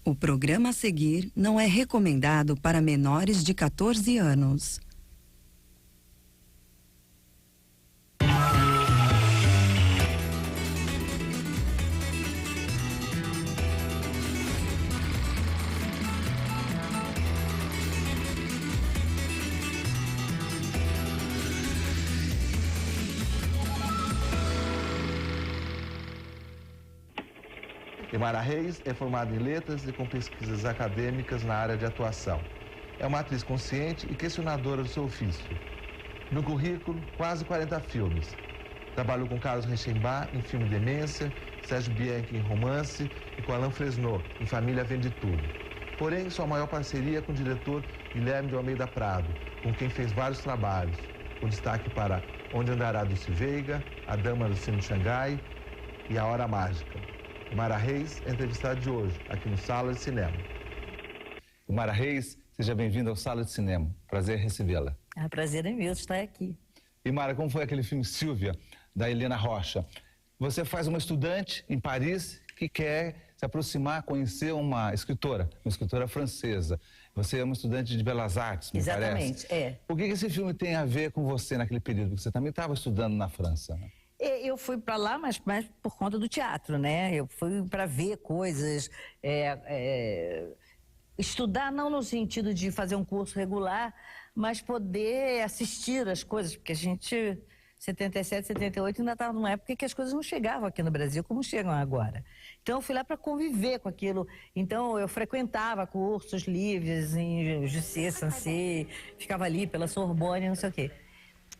O programa a seguir não é recomendado para menores de 14 anos. Imara Reis é formada em letras e com pesquisas acadêmicas na área de atuação. É uma atriz consciente e questionadora do seu ofício. No currículo, quase 40 filmes. Trabalhou com Carlos Reichenbach em filme Demência, Sérgio Bianchi em Romance e com Alain Fresnot em Família Vende Tudo. Porém, sua maior parceria é com o diretor Guilherme de Almeida Prado, com quem fez vários trabalhos, com destaque para Onde Andará Dulce Veiga, A Dama do Sino de Xangai e A Hora Mágica. Imara Reis é entrevistada de hoje, aqui no Sala de Cinema. Imara Reis, seja bem-vinda ao Sala de Cinema. Prazer recebê-la. Prazer é meu estar aqui. Imara, como foi aquele filme Silvia, da Helena Rocha? Você faz uma estudante em Paris que quer se aproximar, conhecer uma escritora francesa. Você é uma estudante de Belas Artes, me parece. Exatamente, é. O que esse filme tem a ver com você naquele período? Porque você também estava estudando na França, né? Eu fui para lá, mas por conta do teatro, né? Eu fui para ver coisas, estudar não no sentido de fazer um curso regular, mas poder assistir as coisas, porque a gente, 77, 78, ainda estava numa época que as coisas não chegavam aqui no Brasil como chegam agora. Então eu fui lá para conviver com aquilo. Então eu frequentava cursos livres em Jussier, Sancé, ficava ali pela Sorbonne, não sei o quê.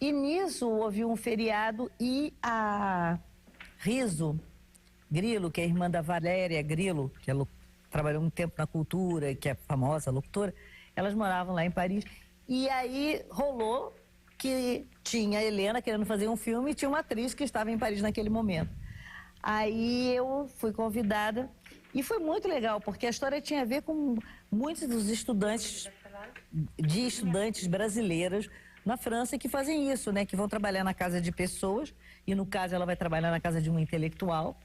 E nisso houve um feriado e a Riso Grilo, que é a irmã da Valéria Grilo, que trabalhou muito tempo na cultura, que é famosa locutora, elas moravam lá em Paris. E aí rolou que tinha a Helena querendo fazer um filme e tinha uma atriz que estava em Paris naquele momento. Aí eu fui convidada e foi muito legal, porque a história tinha a ver com muitos dos estudantes brasileiras na França que fazem isso, né? Que vão trabalhar na casa de pessoas, e no caso ela vai trabalhar na casa de um intelectual,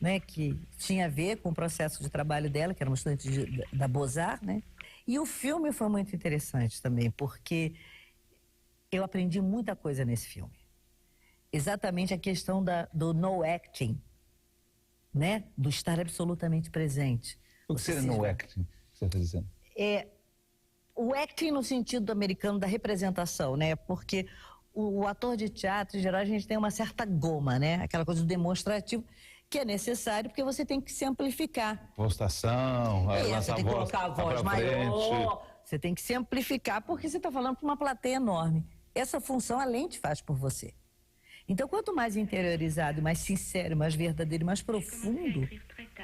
né? Que tinha a ver com o processo de trabalho dela, que era uma estudante da Beaux-Arts, né? E o filme foi muito interessante também, porque eu aprendi muita coisa nesse filme. Exatamente a questão do no acting, né? Do estar absolutamente presente. O que seria no acting, que você está dizendo? O acting no sentido americano da representação, né? Porque o ator de teatro, em geral, a gente tem uma certa goma, né? Aquela coisa do demonstrativo, que é necessário porque você tem que se amplificar. Postação, você tem que colocar a voz maior, você tem que se amplificar porque você está falando para uma plateia enorme. Essa função a lente faz por você. Então, quanto mais interiorizado, mais sincero, mais verdadeiro, mais profundo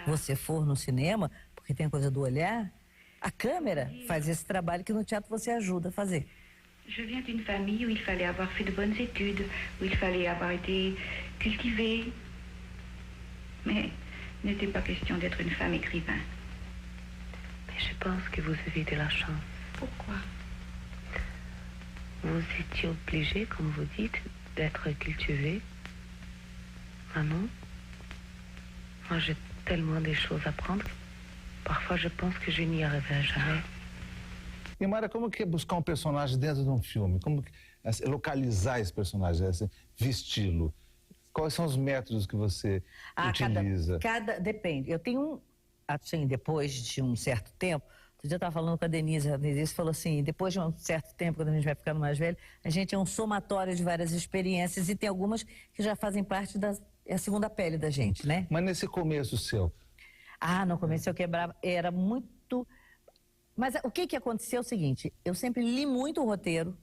você for no cinema, porque tem a coisa do olhar, a câmera faz esse trabalho que no teatro você ajuda a fazer. Je viens d'une famille où il fallait avoir fait de bonnes études, où il fallait avoir été cultivée. Mais il n'était pas question d'être une femme écrivain. Mais je pense que vous avez de la chance. Pourquoi? Vous étiez obligée, comme vous dites, d'être cultivée. Ah non? Moi, j'ai tellement de choses à apprendre. Parfois, je pense que je n'y arriverai jamais. Imara, como que é buscar um personagem dentro de um filme? Como que é localizar esse personagem, vesti-lo? Quais são os métodos que você utiliza? Depende. Eu tenho assim, depois de um certo tempo, outro dia eu estava falando com a Denise falou assim, depois de um certo tempo, quando a gente vai ficando mais velho, a gente é um somatório de várias experiências e tem algumas que já fazem parte da segunda pele da gente, né? Mas nesse começo seu? No começo eu quebrava, era muito... Mas o que aconteceu é o seguinte, eu sempre li muito o roteiro,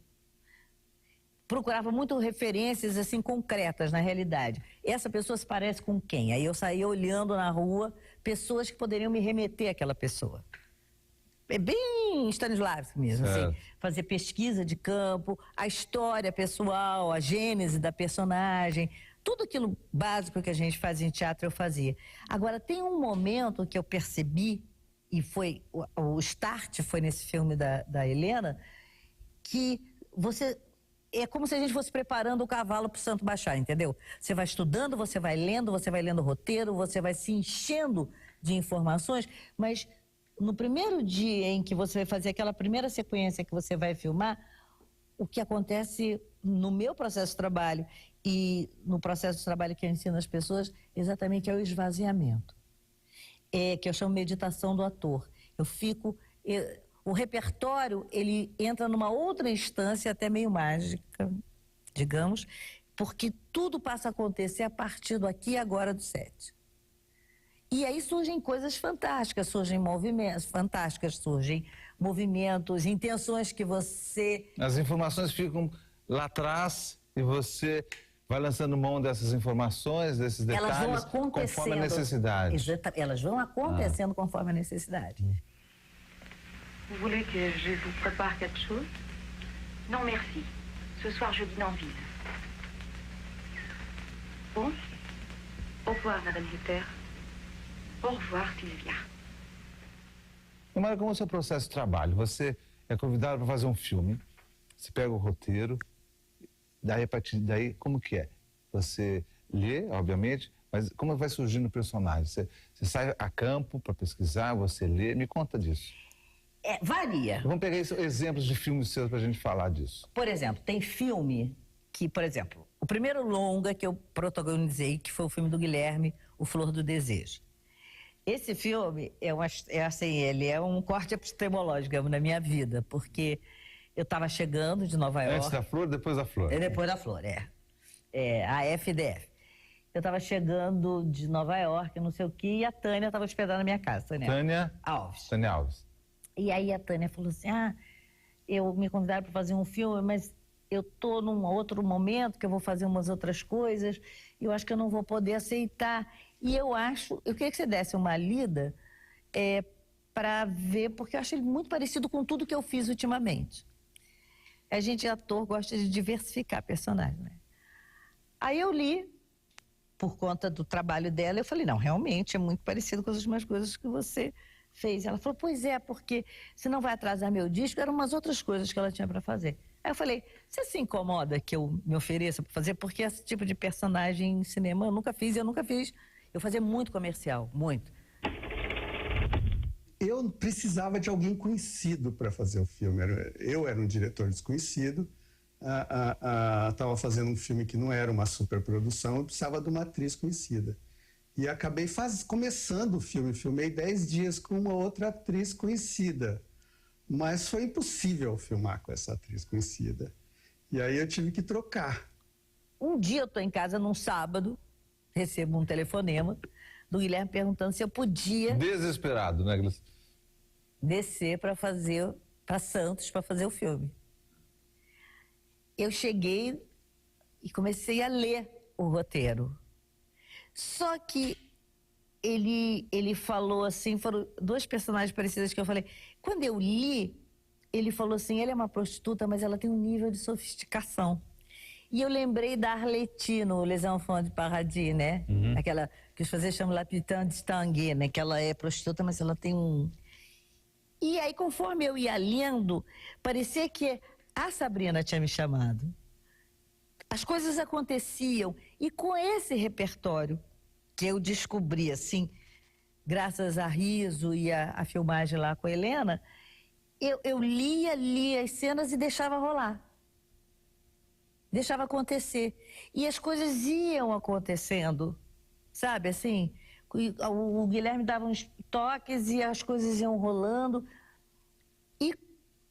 procurava muito referências assim concretas na realidade. Essa pessoa se parece com quem? Aí eu saía olhando na rua pessoas que poderiam me remeter àquela pessoa. É bem Stanislavski mesmo, assim, fazer pesquisa de campo, a história pessoal, a gênese da personagem, tudo aquilo básico que a gente fazia em teatro eu fazia. Agora, tem um momento que eu percebi, e foi o start foi nesse filme da Helena, que você... É como se a gente fosse preparando o cavalo para o santo baixar, entendeu? Você vai estudando, você vai lendo o roteiro, você vai se enchendo de informações, mas no primeiro dia em que você vai fazer aquela primeira sequência que você vai filmar, o que acontece no meu processo de trabalho e no processo de trabalho que eu ensino às pessoas, exatamente é o esvaziamento. Que eu chamo meditação do ator. O repertório, ele entra numa outra instância até meio mágica, digamos, porque tudo passa a acontecer a partir do aqui e agora do set. E aí surgem coisas fantásticas, surgem movimentos fantásticos, surgem movimentos, intenções que você... As informações ficam lá atrás e você vai lançando mão dessas informações, desses detalhes, elas vão acontecendo, conforme a necessidade. Exatamente, elas vão acontecendo conforme a necessidade. Vous voulez que je vous prépare quelque chose? Non, merci. Ce soir, je dîne en ville. Bon? Au revoir, Madame Ritter. Au revoir, Sylvia. Mas como é o seu processo de trabalho? Você é convidado para fazer um filme, você pega o roteiro, daí a partir daí, como que é? Você lê, obviamente, mas como vai surgindo o personagem? Você sai a campo para pesquisar, você lê, me conta disso. Varia. Vamos pegar exemplos de filmes seus para a gente falar disso. Por exemplo, tem filme que, por exemplo, o primeiro longa que eu protagonizei, que foi o filme do Guilherme, O Flor do Desejo. Esse filme ele é um corte epistemológico, digamos, na minha vida, porque eu estava chegando de Nova York. Antes da flor, depois da flor. Depois da flor, a FDF. Eu estava chegando de Nova York, não sei o quê, e a Tânia estava hospedada na minha casa. Tânia Alves. Tânia Alves. E aí a Tânia falou assim, eu me convidaram para fazer um filme, mas eu estou num outro momento que eu vou fazer umas outras coisas, e eu acho que eu não vou poder aceitar. E eu queria que você desse uma lida para ver, porque eu acho ele muito parecido com tudo que eu fiz ultimamente. A gente, ator, gosta de diversificar personagens, né? Aí eu li, por conta do trabalho dela, eu falei, não, realmente é muito parecido com as últimas coisas que você fez. Ela falou, pois é, porque se não vai atrasar meu disco, eram umas outras coisas que ela tinha para fazer. Aí eu falei, você se incomoda que eu me ofereça para fazer? Porque esse tipo de personagem em cinema eu nunca fiz. Eu fazia muito comercial, muito. Eu precisava de alguém conhecido para fazer o filme. Eu era um diretor desconhecido, estava fazendo um filme que não era uma superprodução, eu precisava de uma atriz conhecida. E acabei começando o filme, filmei 10 dias com uma outra atriz conhecida. Mas foi impossível filmar com essa atriz conhecida. E aí eu tive que trocar. Um dia eu estou em casa, num sábado, recebo um telefonema do Guilherme perguntando se eu podia... Desesperado, né, Gleice? Descer para Santos para fazer o filme. Eu cheguei e comecei a ler o roteiro. Só que ele falou assim, foram duas personagens parecidas que eu falei. Quando eu li, ele falou assim, ele é uma prostituta, mas ela tem um nível de sofisticação. E eu lembrei da Arletty no Les Enfants de Paradis, né? Aquela que os franceses chamam La Putain Distinguée, né? Que ela é prostituta, mas ela tem um... E aí, conforme eu ia lendo, parecia que a Sabrina tinha me chamado. As coisas aconteciam. E com esse repertório que eu descobri, assim, graças a Riso e a filmagem lá com a Helena, eu lia as cenas e deixava rolar. Deixava acontecer. E as coisas iam acontecendo, sabe, assim? O Guilherme dava uns toques e as coisas iam rolando. E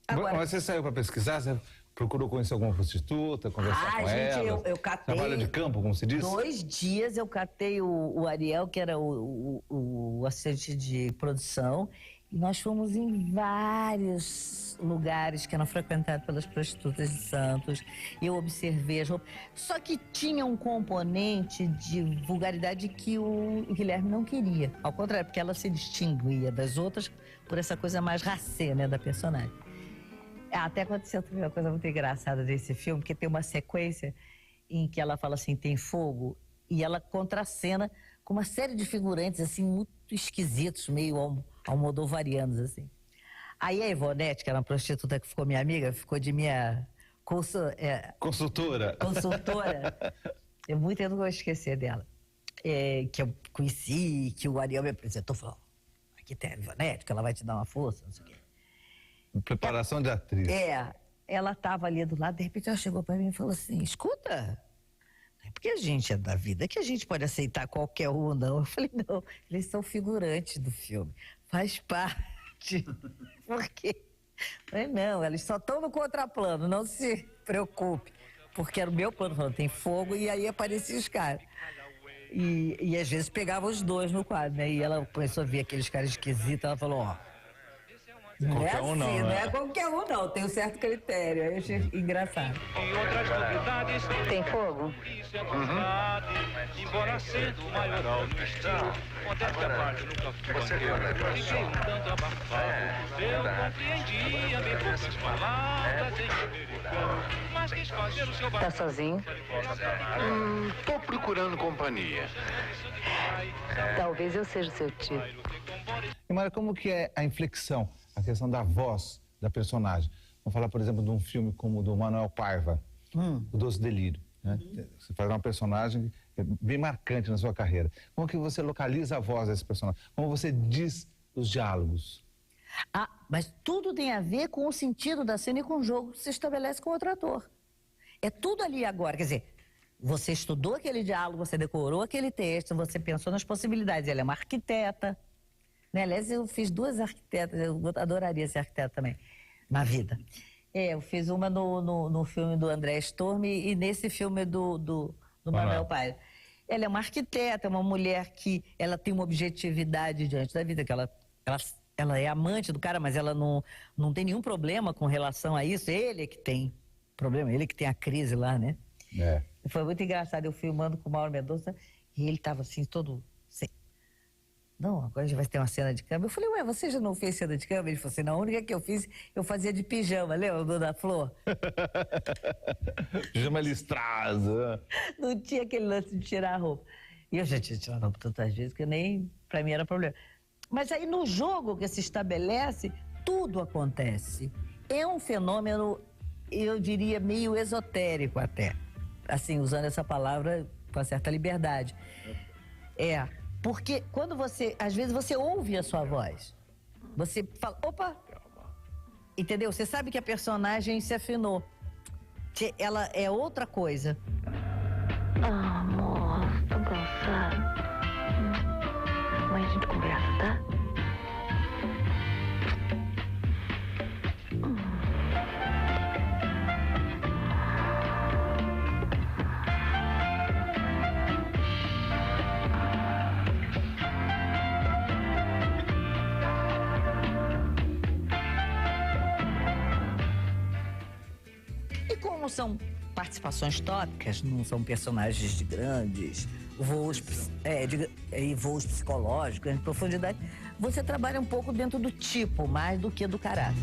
agora... Mas você saiu para pesquisar? Você procurou conhecer alguma prostituta, conversar com ela? Eu catei... Trabalho de campo, como se diz? 2 dias eu catei o Ariel, que era o assistente de produção, e nós fomos em vários lugares que eram frequentados pelas prostitutas de Santos. Eu observei as roupas. Só que tinha um componente de vulgaridade que o Guilherme não queria. Ao contrário, porque ela se distinguia das outras por essa coisa mais racê, né, da personagem. Até aconteceu também uma coisa muito engraçada desse filme, que tem uma sequência em que ela fala assim, tem fogo, e ela contracena com uma série de figurantes, assim, muito esquisitos, meio almodovarianos, assim. Aí a Ivonete, que era uma prostituta que ficou minha amiga, ficou de minha consultora. Eu não vou esquecer dela. Que eu conheci, que o Ariel me apresentou, falou, arquiteta Ivonete, que ela vai te dar uma força, não sei o quê. Preparação de atriz. Ela estava ali do lado, de repente ela chegou para mim e falou assim, escuta, não é porque a gente é da vida que a gente pode aceitar qualquer um, não. Eu falei, não, eles são figurantes do filme, faz parte. Por quê? Eu falei, não, eles só estão no contraplano, não se preocupe. Porque era o meu plano, falando, tem fogo, e aí apareciam os caras. E às vezes pegava os dois no quadro, né? E ela começou a ver aqueles caras esquisitos, ela falou, ó, não é assim, não é qualquer um não, tem um certo critério. Aí eu achei engraçado. Tem fogo? Embora sendo maioral no estilo, modéstia à parte, nunca fui banqueiro. Fiquei um tanto abafado. Eu compreendia bem poucas palavras em americano, mas quis fazer o seu barulho. Tá sozinho? Tô procurando companhia. Talvez eu seja o seu tipo. E Mara, como que é a inflexão, a questão da voz da personagem? Vamos falar, por exemplo, de um filme como o do Manuel Paiva, O Doce Delírio. Né? Você faz uma personagem bem marcante na sua carreira. Como que você localiza a voz desse personagem? Como você diz os diálogos? Mas tudo tem a ver com o sentido da cena e com o jogo que se estabelece com outro ator. É tudo ali agora, quer dizer, você estudou aquele diálogo, você decorou aquele texto, você pensou nas possibilidades. Ela é uma arquiteta, né? Aliás, eu fiz 2 arquitetas, eu adoraria ser arquiteta também, na vida. Eu fiz uma no filme do André Storm e nesse filme do Manuel Paiva. Ela é uma arquiteta, é uma mulher que ela tem uma objetividade diante da vida, que ela é amante do cara, mas ela não tem nenhum problema com relação a isso. Ele é que tem problema, ele que tem a crise lá, né? Foi muito engraçado, eu filmando com o Mauro Mendonça e ele tava assim, todo... Assim, não, agora a gente vai ter uma cena de cama. Eu falei, ué, você já não fez cena de cama? Ele falou assim, não, a única que eu fiz, eu fazia de pijama, lembra, Dona Flor? Pijama listrado. Não tinha aquele lance de tirar a roupa. E eu já tinha tirado a roupa tantas vezes que nem, pra mim era problema. Mas aí no jogo que se estabelece, tudo acontece. É um fenômeno, eu diria, meio esotérico até. Assim, usando essa palavra com uma certa liberdade. Porque quando você, às vezes você ouve a sua voz, você fala, opa, entendeu? Você sabe que a personagem se afinou, que ela é outra coisa. Amor, tô cansada. Amanhã a gente conversa, tá? Como são participações tópicas, não são personagens de grandes voos psicológicos, grande profundidade, você trabalha um pouco dentro do tipo, mais do que do caráter.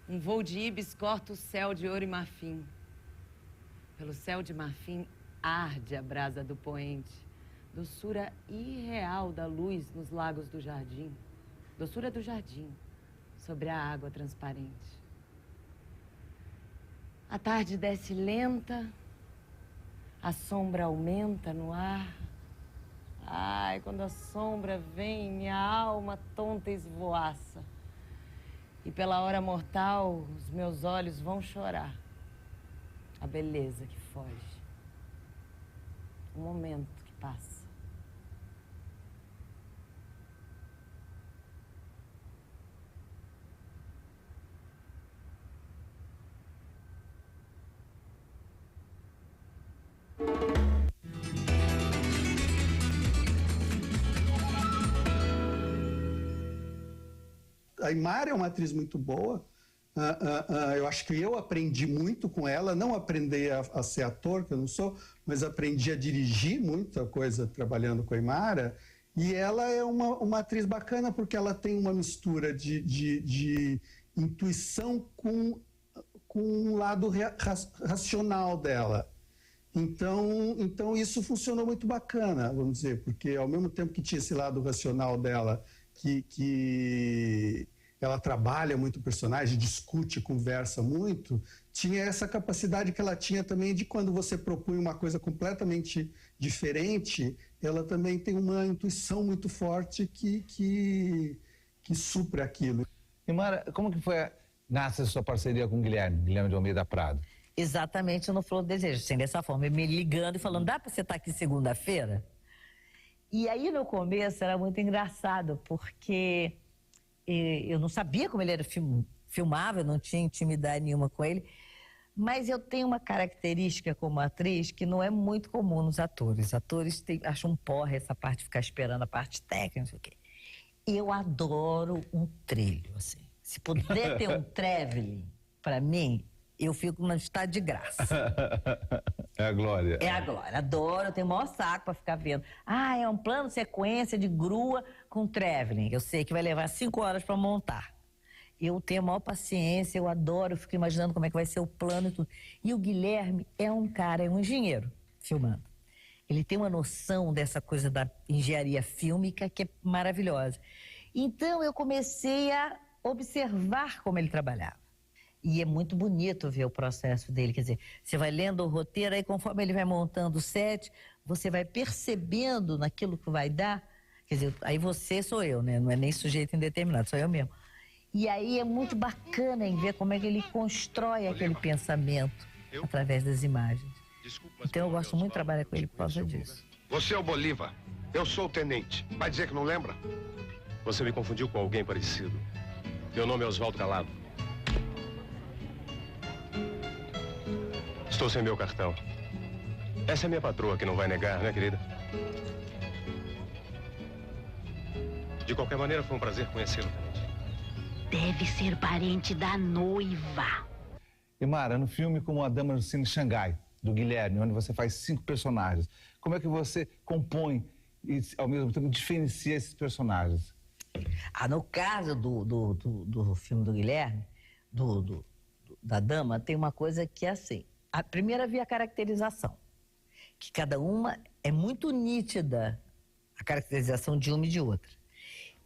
Um voo de Ibis corta o céu de ouro e marfim. Pelo céu de marfim arde a brasa do poente, doçura irreal da luz nos lagos do jardim, doçura do jardim sobre a água transparente. A tarde desce lenta, a sombra aumenta no ar. Ai, quando a sombra vem, minha alma tonta esvoaça. E pela hora mortal, os meus olhos vão chorar. A beleza que foge, o momento que passa. A Aimara é uma atriz muito boa. Eu acho que eu aprendi muito com ela, não aprendi a ser ator, que eu não sou, mas aprendi a dirigir muita coisa trabalhando com a Aimara. E ela é uma atriz bacana porque ela tem uma mistura de intuição com um lado racional dela. Então isso funcionou muito bacana, vamos dizer, porque ao mesmo tempo que tinha esse lado racional dela que ela trabalha muito o personagem, discute, conversa muito, tinha essa capacidade que ela tinha também de quando você propõe uma coisa completamente diferente, ela também tem uma intuição muito forte que supre aquilo. E Mara, como que nasce a sua parceria com o Guilherme de Almeida Prado? Exatamente no Flor do Desejo, assim, dessa forma, me ligando e falando, dá para você estar aqui segunda-feira? E aí no começo era muito engraçado, porque eu não sabia como ele era filmável, não tinha intimidade nenhuma com ele, mas eu tenho uma característica como atriz que não é muito comum nos atores. Atores acham um porra essa parte de ficar esperando a parte técnica, não sei o quê. Eu adoro um trilho, assim. Se puder ter um traveling, para mim, eu fico no estado de graça. É a glória. É a glória. Adoro, eu tenho o maior saco para ficar vendo. Ah, é um plano sequência de grua com traveling. Eu sei que vai levar 5 horas para montar. Eu tenho a maior paciência, eu adoro, eu fico imaginando como é que vai ser o plano e tudo. E o Guilherme é um cara, é um engenheiro filmando. Ele tem uma noção dessa coisa da engenharia fílmica que é maravilhosa. Então eu comecei a observar como ele trabalhava. E é muito bonito ver o processo dele, quer dizer, você vai lendo o roteiro, aí conforme ele vai montando o set, você vai percebendo naquilo que vai dar, quer dizer, aí você sou eu, né? Não é nem sujeito indeterminado, sou eu mesmo. E aí é muito bacana em ver como é que ele constrói aquele pensamento através das imagens. Então eu gosto muito de trabalhar com ele por causa disso. Você é o Bolívar, eu sou o tenente. Vai dizer que não lembra? Você me confundiu com alguém parecido. Meu nome é Oswaldo Calado. Estou sem meu cartão. Essa é minha patroa, que não vai negar, né, querida? De qualquer maneira, foi um prazer conhecê-lo, tenente. Deve ser parente da noiva. E Mara, no filme como A Dama no Cine Xangai, do Guilherme, onde você faz 5 personagens, como é que você compõe e, ao mesmo tempo, diferencia esses personagens? No caso do filme do Guilherme, da Dama, tem uma coisa que é assim. A primeira via a caracterização, que cada uma é muito nítida, a caracterização de uma e de outra.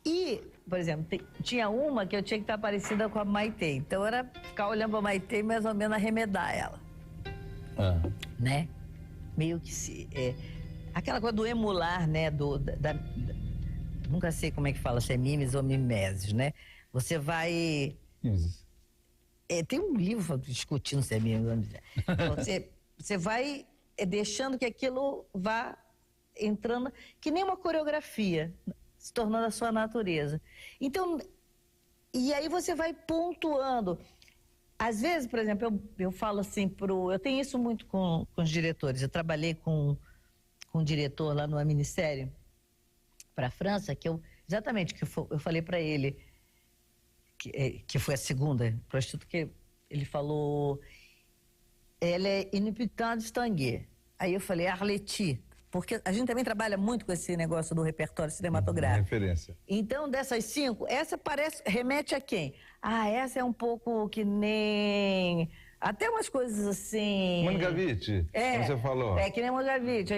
E, por exemplo, tinha uma que eu tinha que estar parecida com a Maitê, então era ficar olhando para a Maitê e mais ou menos arremedar ela. Né? Meio que aquela coisa do emular, né? Nunca sei como é que fala, se é mimes ou mimeses, né? Você vai... tem um livro discutindo se é mimes ou mimeses. Você vai deixando que aquilo vá entrando, que nem uma coreografia, se tornando a sua natureza. Então, e aí você vai pontuando. Às vezes, por exemplo, eu falo assim eu tenho isso muito com os diretores. Eu trabalhei com um diretor lá no Ministério para a França, que eu falei para ele, que foi a segunda prostituta, que ele falou, ela é inimputável de Tanguay. Aí eu falei, Arletty, porque a gente também trabalha muito com esse negócio do repertório cinematográfico. Referência. Então, dessas 5, essa remete a quem? Essa é um pouco que nem... Até umas coisas assim... Mônica Witt, como você falou. É que nem Mônica Witt.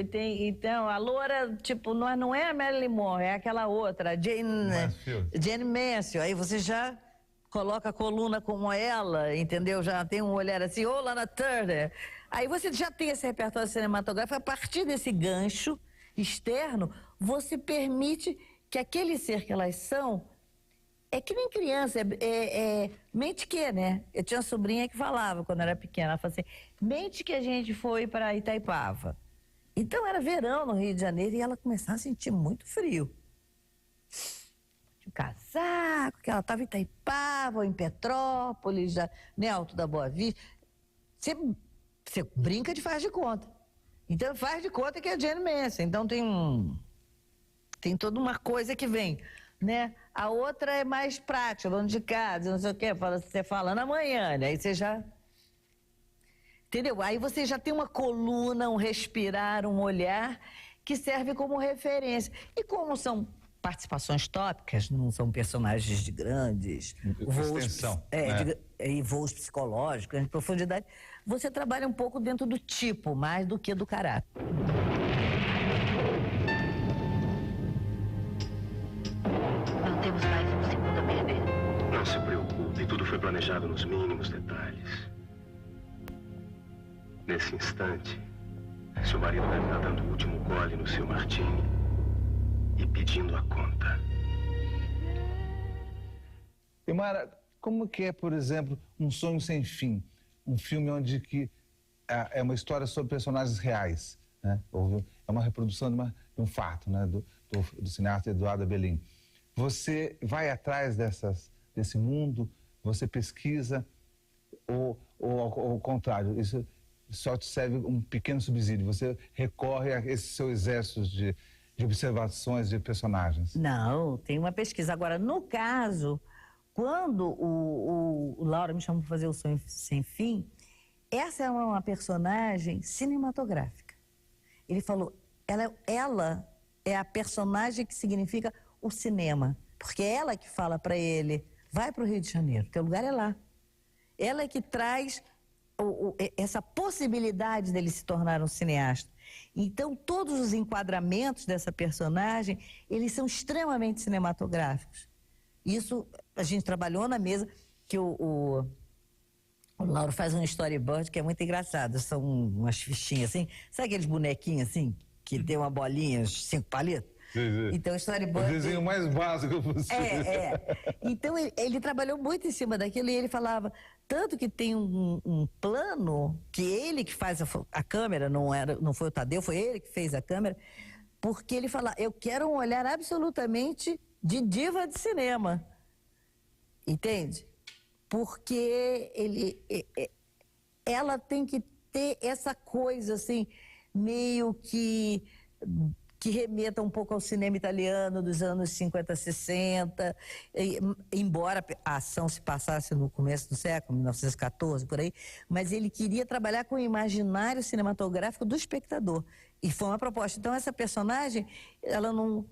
Então, a loura, tipo, não é a Marilyn Monroe, é aquela outra, a Jane Mansfield. Aí você já coloca a coluna como ela, entendeu? Já tem um olhar assim, ou Lana Turner. Aí você já tem esse repertório cinematográfico. A partir desse gancho externo, você permite que aquele ser que elas são... É que nem criança, mente que, né? Eu tinha uma sobrinha que falava quando era pequena, ela falava assim, mente que a gente foi para Itaipava. Então era verão no Rio de Janeiro e ela começava a sentir muito frio. Tinha um casaco, que ela estava em Itaipava, ou em Petrópolis, já, né, Alto da Boa Vista. Você brinca de faz de conta. Então faz de conta que é Jane Mansfield. Então tem toda uma coisa que vem, né? A outra é mais prática, dono de casa, não sei o quê. Você fala na manhã, né? Aí você já... Entendeu? Aí você já tem uma coluna, um respirar, um olhar que serve como referência. E como são participações tópicas, não são personagens de grandes voos, e voos psicológicos, de profundidade, você trabalha um pouco dentro do tipo, mais do que do caráter. planejado nos mínimos detalhes. Nesse instante, seu marido deve estar dando o último gole no seu martini e pedindo a conta. Imara, como que é, por exemplo, Um Sonho Sem Fim? Um filme onde que é uma história sobre personagens reais, né? É uma reprodução de um fato, né? do cineasta Eduardo Abelim. Você vai atrás desse mundo, você pesquisa, ou ao contrário, isso só te serve um pequeno subsídio, você recorre a esse seu exército de observações de personagens? Não, tem uma pesquisa. Agora, no caso, quando o Laura me chamou para fazer O Sonho Sem Fim, essa é uma personagem cinematográfica. Ele falou, ela é a personagem que significa o cinema, porque é ela que fala para ele, vai para o Rio de Janeiro, teu lugar é lá. Ela é que traz essa possibilidade dele se tornar um cineasta. Então, todos os enquadramentos dessa personagem, eles são extremamente cinematográficos. Isso, a gente trabalhou na mesa, que o Lauro faz um storyboard que é muito engraçado. São umas fichinhas assim, sabe aqueles bonequinhos assim, que tem uma bolinha, 5 palitos? Sim. Então, o storyboard... O desenho mais básico possível. Então, ele trabalhou muito em cima daquilo e ele falava, tanto que tem um plano, que ele que faz a câmera, não foi o Tadeu, foi ele que fez a câmera, porque ele fala, eu quero um olhar absolutamente de diva de cinema. Entende? Porque ela tem que ter essa coisa, assim, meio que remeta um pouco ao cinema italiano dos anos 50, 60, embora a ação se passasse no começo do século, 1914, por aí, mas ele queria trabalhar com o imaginário cinematográfico do espectador. E foi uma proposta. Então, essa personagem, ela não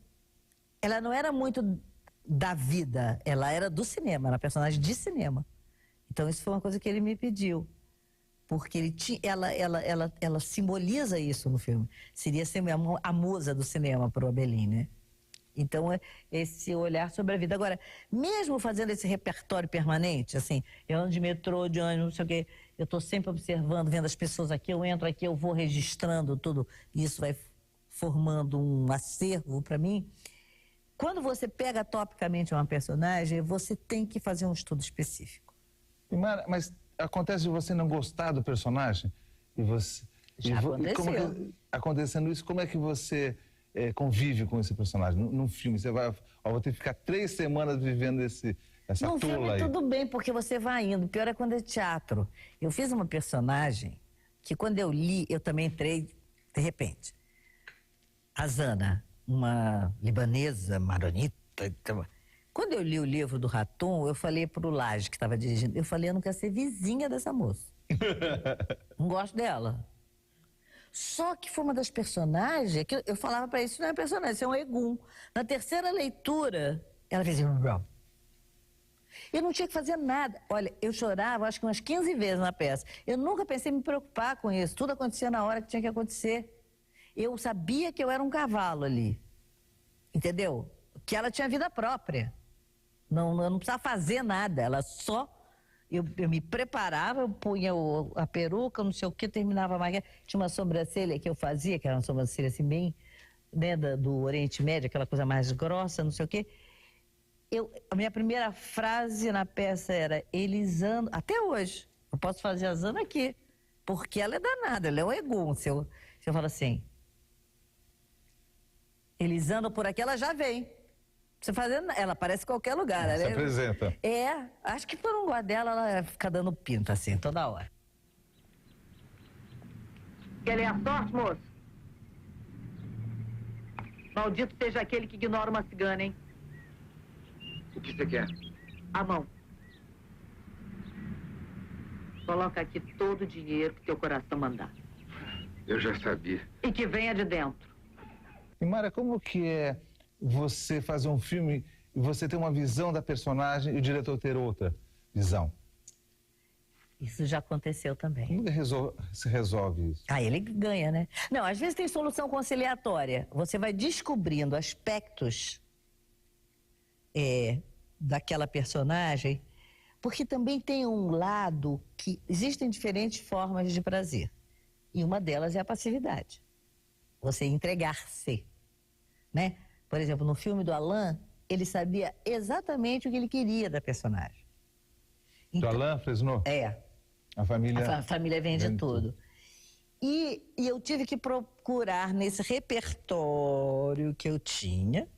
era muito da vida, ela era do cinema, era uma personagem de cinema. Então, isso foi uma coisa que ele me pediu. Porque ela simboliza isso no filme. Seria sempre a musa do cinema para o Abelim, né? Então, esse olhar sobre a vida. Agora, mesmo fazendo esse repertório permanente, assim, eu ando de metrô, de ônibus, não sei o quê, eu estou sempre observando, vendo as pessoas aqui, eu entro aqui, eu vou registrando tudo, e isso vai formando um acervo para mim. Quando você pega topicamente uma personagem, você tem que fazer um estudo específico. Mas acontece de você não gostar do personagem? Já aconteceu. Acontecendo isso, como é que você convive com esse personagem? Num filme, você vai... vou ter que ficar 3 semanas vivendo essa Num tula filme aí. tudo bem, porque você vai indo. O pior é quando é teatro. Eu fiz uma personagem que quando eu li, eu também entrei de repente. A Zana, uma libanesa, maronita. Quando eu li o livro do Raton, eu falei pro Laje, que estava dirigindo, eu falei, eu não quero ser vizinha dessa moça. Não gosto dela. Só que foi uma das personagens, que eu falava para isso, não é personagem, isso é um egum. Na terceira leitura, ela fez assim, eu não tinha que fazer nada. Olha, eu chorava acho que umas 15 vezes na peça. Eu nunca pensei em me preocupar com isso. Tudo acontecia na hora que tinha que acontecer. Eu sabia que eu era um cavalo ali. Entendeu? Que ela tinha vida própria. Eu não precisava fazer nada. Ela só... Eu me preparava, eu punha a peruca, não sei o que, terminava a maquiagem. Tinha uma sobrancelha que eu fazia, que era uma sobrancelha assim bem, né, do Oriente Médio, aquela coisa mais grossa, não sei o que. A minha primeira frase na peça era Elisandro, até hoje, eu posso fazer a Zana aqui, porque ela é danada, ela é um egum. Se eu falo assim, Elisandro por aqui, ela já vem. Você fazendo, ela aparece em qualquer lugar. Se apresenta. Acho que por um lugar dela, ela fica dando pinta assim, toda hora. Quer ler a sorte, moço? Maldito seja aquele que ignora uma cigana, hein? O que você quer? A mão. Coloca aqui todo o dinheiro que teu coração mandar. Eu já sabia. E que venha de dentro. E Mara, como que é você fazer um filme e você ter uma visão da personagem e o diretor ter outra visão? Isso já aconteceu também. Como se resolve isso? Ele ganha, né? Não, às vezes tem solução conciliatória. Você vai descobrindo aspectos daquela personagem, Porque também tem um lado que existem diferentes formas de prazer. E uma delas é a passividade. Você entregar-se, né? Por exemplo, no filme do Alain, ele sabia exatamente o que ele queria da personagem. Então, do Alain Fresnot? É. A família... A família vende tudo. E eu tive que procurar nesse repertório que eu tinha,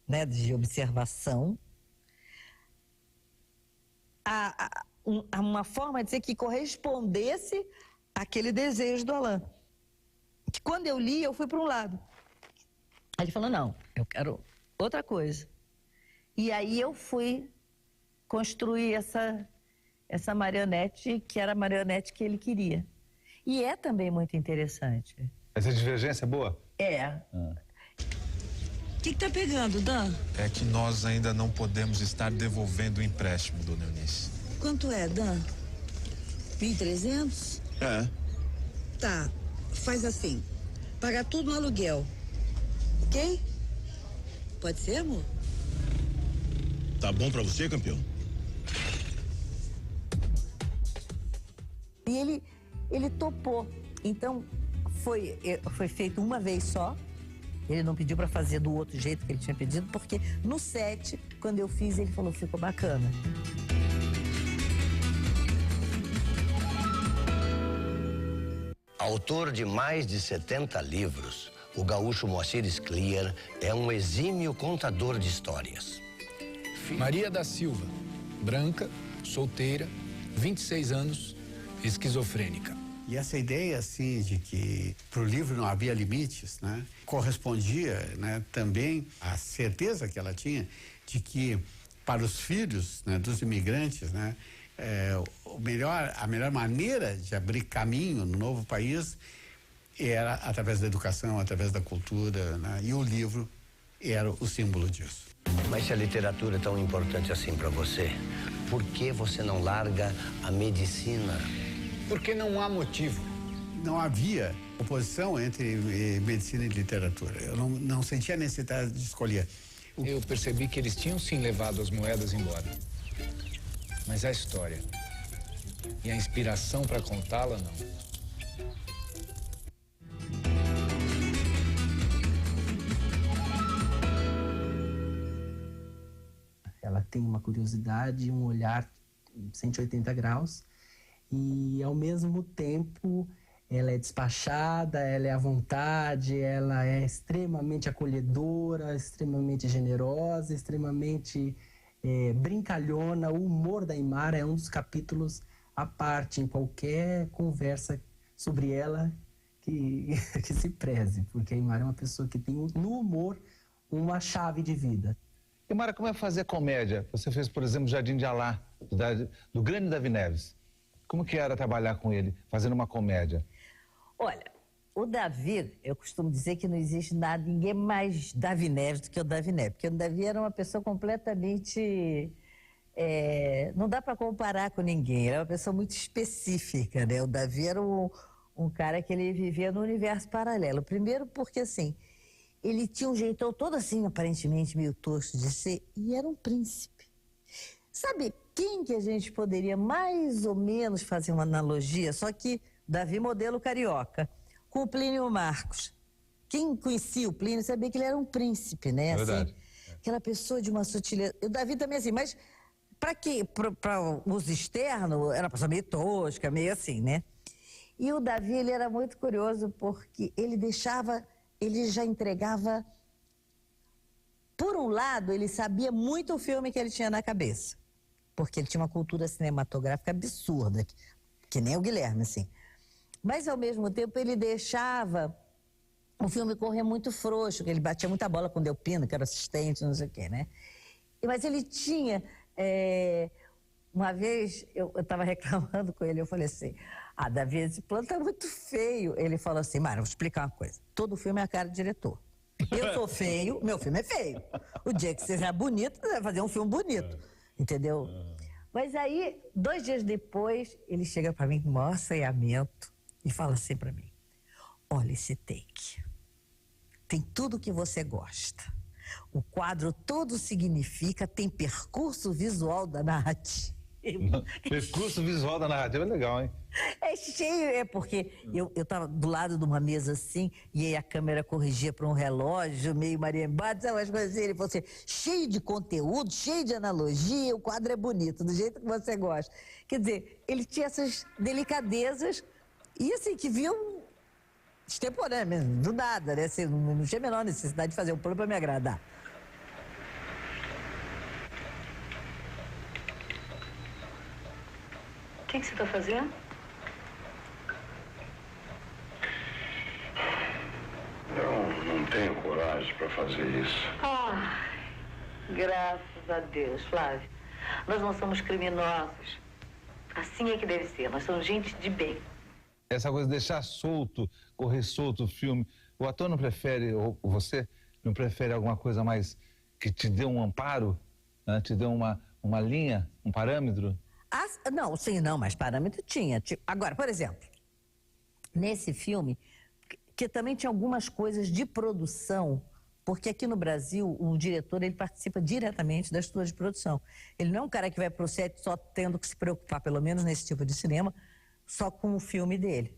né, de observação, uma forma de dizer que correspondesse àquele desejo do Alain. Que quando eu li, eu fui para um lado. Aí ele falou, não, eu quero outra coisa. E aí eu fui construir essa marionete, que era a marionete que ele queria. E é também muito interessante. Essa divergência é boa? É. O que tá pegando, Dan? É que nós ainda não podemos estar devolvendo o empréstimo, dona Eunice. Quanto é, Dan? 1.300? É. Tá, faz assim. Paga tudo no aluguel. Ok? Pode ser, amor? Tá bom pra você, campeão? E ele topou. Então, foi feito uma vez só. Ele não pediu para fazer do outro jeito que ele tinha pedido, porque no set, quando eu fiz, ele falou, ficou bacana. Autor de mais de 70 livros, o gaúcho Moacir Scliar é um exímio contador de histórias. Maria da Silva, branca, solteira, 26 anos, esquizofrênica. E essa ideia, assim, de que para o livro não havia limites, né, correspondia, né, também à certeza que ela tinha de que para os filhos, né, dos imigrantes, né, a melhor maneira de abrir caminho no novo país era através da educação, através da cultura, né, e o livro era o símbolo disso. Mas se a literatura é tão importante assim para você, por que você não larga a medicina? Porque não há motivo. Não havia oposição entre medicina e literatura. Eu não sentia necessidade de escolher. Eu percebi que eles tinham sim levado as moedas embora. Mas a história e a inspiração para contá-la, não. Ela tem uma curiosidade, um olhar 180 graus. E, ao mesmo tempo, ela é despachada, ela é à vontade, ela é extremamente acolhedora, extremamente generosa, extremamente brincalhona. O humor da Aimara é um dos capítulos à parte em qualquer conversa sobre ela que se preze, porque a Aimara é uma pessoa que tem no humor uma chave de vida. Aimara, como é fazer comédia? Você fez, por exemplo, Jardim de Alá, do grande Davi Neves. Como que era trabalhar com ele, fazendo uma comédia? Olha, o Davi, eu costumo dizer que não existe ninguém mais Davi Neves do que o Davi Neves, porque o Davi era uma pessoa completamente... não dá para comparar com ninguém, era uma pessoa muito específica, né? O Davi era um cara que ele vivia no universo paralelo. Primeiro porque, assim, ele tinha um jeitão todo assim, aparentemente meio tosco de ser, e era um príncipe. Sabe quem que a gente poderia mais ou menos fazer uma analogia? Só que Davi modelo carioca, com o Plínio Marcos. Quem conhecia o Plínio sabia que ele era um príncipe, né? É verdade. Assim, aquela pessoa de uma sutileza. O Davi também assim, mas para quê? Para uso externo, era uma pessoa meio tosca, meio assim, né? E o Davi, ele era muito curioso porque ele já entregava... Por um lado, ele sabia muito o filme que ele tinha na cabeça. Porque ele tinha uma cultura cinematográfica absurda, que nem o Guilherme, assim. Mas, ao mesmo tempo, ele deixava o filme correr muito frouxo, que ele batia muita bola com o Delpino, que era assistente, não sei o quê, né? Mas ele tinha... Uma vez, eu estava reclamando com ele, eu falei assim, Davi, esse plano tá muito feio. Ele falou assim, Mara, vou explicar uma coisa. Todo filme é a cara do diretor. Eu sou feio, meu filme é feio. O dia que você seja bonito, você vai fazer um filme bonito. Entendeu? Mas aí, 2 dias depois, ele chega para mim com o maior assanhamento e fala assim para mim, olha esse take, tem tudo que você gosta. O quadro todo significa, tem percurso visual da narrativa. Recurso visual da narrativa é legal, hein? É cheio, porque eu tava do lado de uma mesa assim, e aí a câmera corrigia para um relógio, meio marimbado, sabe, umas coisas assim. Ele falou assim, cheio de conteúdo, cheio de analogia, o quadro é bonito, do jeito que você gosta. Quer dizer, ele tinha essas delicadezas, e assim, que viam extemporâneo mesmo, do nada, né? Assim, não tinha a menor necessidade de fazer um plano para me agradar. O que você está fazendo? Eu não tenho coragem para fazer isso. Graças a Deus, Flávio. Nós não somos criminosos. Assim é que deve ser. Nós somos gente de bem. Essa coisa de deixar solto, correr solto o filme. O ator não prefere, ou você não prefere alguma coisa mais que te dê um amparo, né? Te dê uma linha, um parâmetro? Não, sim, não, mas parâmetro tinha. Agora, por exemplo, nesse filme, que também tinha algumas coisas de produção, porque aqui no Brasil, o diretor, ele participa diretamente da estrutura de produção. Ele não é um cara que vai pro set só tendo que se preocupar, pelo menos nesse tipo de cinema, só com o filme dele.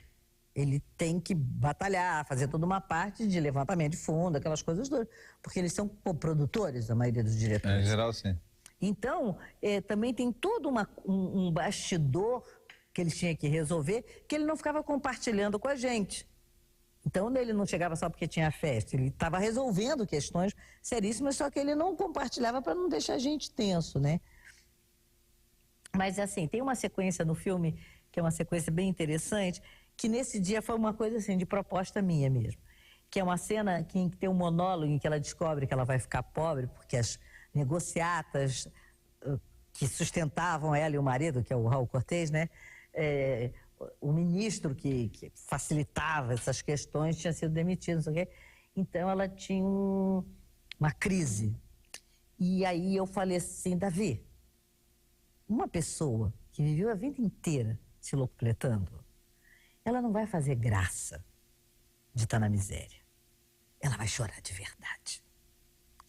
Ele tem que batalhar, fazer toda uma parte de levantamento de fundo, aquelas coisas todas, porque eles são produtores, a maioria dos diretores. Em geral, sim. Então, também tem todo um bastidor que eles tinham que resolver, que ele não ficava compartilhando com a gente. Então, ele não chegava só porque tinha festa, ele estava resolvendo questões seríssimas, só que ele não compartilhava para não deixar a gente tenso, né? Mas, assim, tem uma sequência no filme, que é uma sequência bem interessante, que nesse dia foi uma coisa, assim, de proposta minha mesmo. Que é uma cena que tem um monólogo em que ela descobre que ela vai ficar pobre, porque as negociatas que sustentavam ela e o marido, que é o Raul Cortez, né? O ministro que facilitava essas questões tinha sido demitido, não sei o quê. Então ela tinha uma crise. E aí eu falei assim, Davi, uma pessoa que viveu a vida inteira se locupletando, ela não vai fazer graça de estar na miséria. Ela vai chorar de verdade.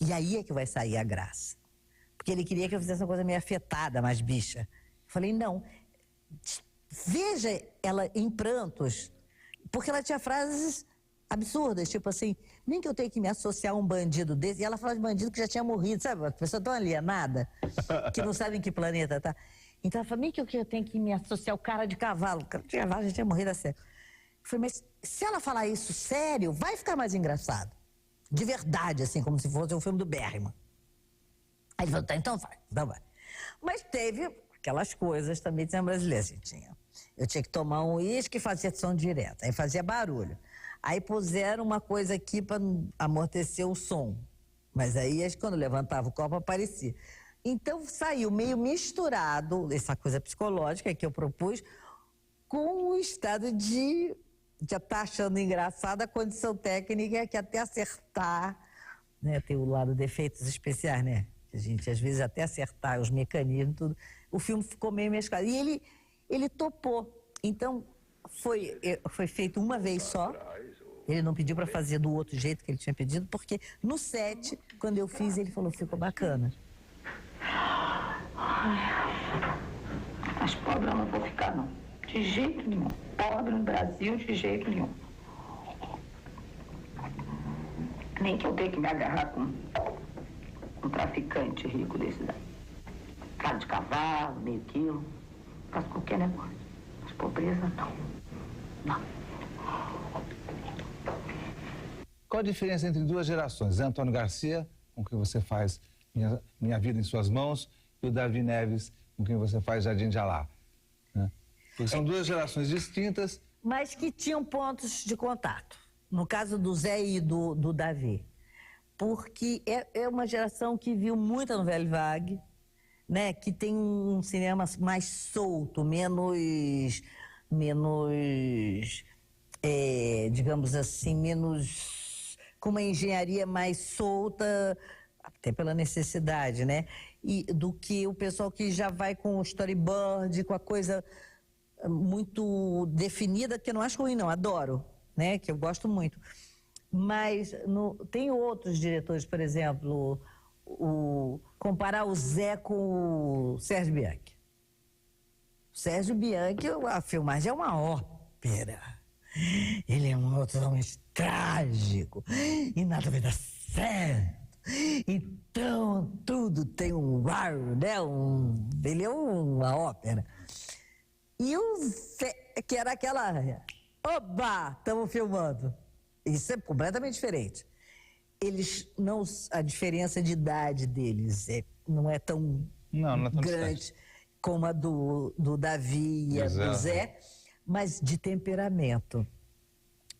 E aí é que vai sair a graça. Porque ele queria que eu fizesse uma coisa meio afetada, mais bicha. Eu falei, não. Veja ela em prantos. Porque ela tinha frases absurdas, tipo assim, nem que eu tenha que me associar a um bandido desse. E ela falava de bandido que já tinha morrido, sabe? A pessoa tão alienada, que não sabe em que planeta tá. Então ela falou, nem que eu tenha que me associar ao cara de cavalo. O cara de cavalo já tinha morrido a sério. Eu falei, mas se ela falar isso sério, vai ficar mais engraçado. De verdade, assim, como se fosse um filme do Bergman. Aí ele falou, tá, então vai. Mas teve aquelas coisas também de cinema brasileiro, assim, eu tinha que tomar um uísque e fazer som direta, aí fazia barulho. Aí puseram uma coisa aqui para amortecer o som. Mas aí, quando levantava o copo, aparecia. Então, saiu meio misturado, essa coisa psicológica que eu propus, com o estado de estar achando engraçada a condição técnica, que até acertar, né, tem o lado de efeitos especiais, né? A gente, às vezes, até acertar os mecanismos, tudo. O filme ficou meio mesclado. E ele topou. Então, foi feito uma vez só. Ele não pediu para fazer do outro jeito que ele tinha pedido, porque no set, quando eu fiz, ele falou, ficou bacana. Mas pobre eu não vou ficar, não. De jeito nenhum. Pobre no Brasil, de jeito nenhum. Nem que eu tenha que me agarrar com um traficante rico desse daí. Cara de cavalo, meio quilo. Faço qualquer negócio. Mas pobreza, não. Não. Qual a diferença entre duas gerações? Zé Antônio Garcia, com quem você faz Minha Vida em Suas Mãos, e o Davi Neves, com quem você faz Jardim de Alá. Né? Porque são duas gerações distintas. Mas que tinham pontos de contato. No caso do Zé e do Davi. Porque é uma geração que viu muita novela vague, né? Que tem um cinema mais solto, menos digamos assim, menos com uma engenharia mais solta, até pela necessidade, né? E do que o pessoal que já vai com o storyboard, com a coisa muito definida, que eu não acho ruim, não, adoro, né? Que eu gosto muito. Mas tem outros diretores, por exemplo, comparar o Zé com o Sérgio Bianchi. Sérgio Bianchi, a filmagem é uma ópera. Ele é um autor trágico e nada vai dar certo. Então, tudo tem um ar, né? Ele é uma ópera. E que era aquela... Oba, estamos filmando. Isso é completamente diferente. Eles não... A diferença de idade deles não é tão grande como a do Davi e a do Zé, mas de temperamento.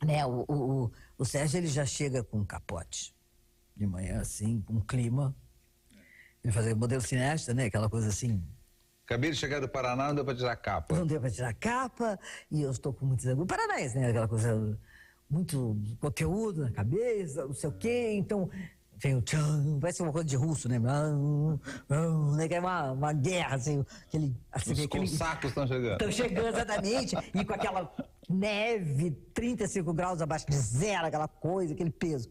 Né? O Sérgio, ele já chega com um capote. De manhã, assim, um clima. Ele fazia modelo cineasta, né? Aquela coisa assim. Acabei de chegar do Paraná, não deu pra tirar a capa. Não deu pra tirar a capa, e eu estou com muitos... Paranaense, né? Aquela coisa, muito conteúdo na cabeça, não sei o quê. Então, vem o tchan, parece uma coisa de russo, né? Que é uma guerra, assim. Os sacos estão chegando. Estão chegando, exatamente. E com aquela neve, 35 graus abaixo de zero, aquela coisa, aquele peso.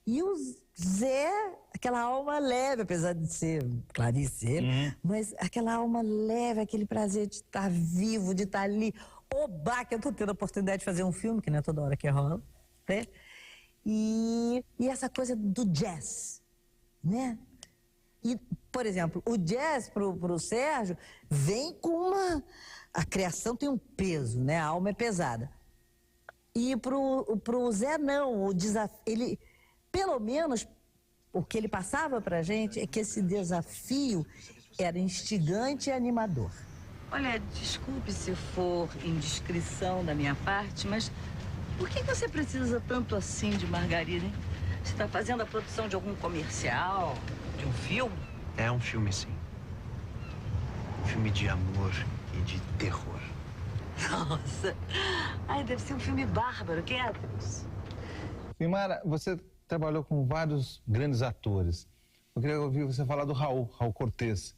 E o Zé, aquela alma leve, apesar de ser Clarice, mas aquela alma leve, aquele prazer de estar vivo, de estar ali. Oba, que eu estou tendo a oportunidade de fazer um filme, que não é toda hora que rola, né? E essa coisa do jazz, né? E, por exemplo, o jazz pro Sérgio vem com a criação tem um peso, né? A alma é pesada. E pro Zé, não. O desafio... Ele... Pelo menos, o que ele passava pra gente é que esse desafio era instigante e animador. Olha, desculpe se for indiscrição da minha parte, mas por que você precisa tanto assim de margarina, hein? Você está fazendo a produção de algum comercial, de um filme? É um filme, sim. Um filme de amor e de terror. Nossa! Ai, deve ser um filme bárbaro, que é? Filmara, você trabalhou com vários grandes atores. Eu queria ouvir você falar do Raul Cortez.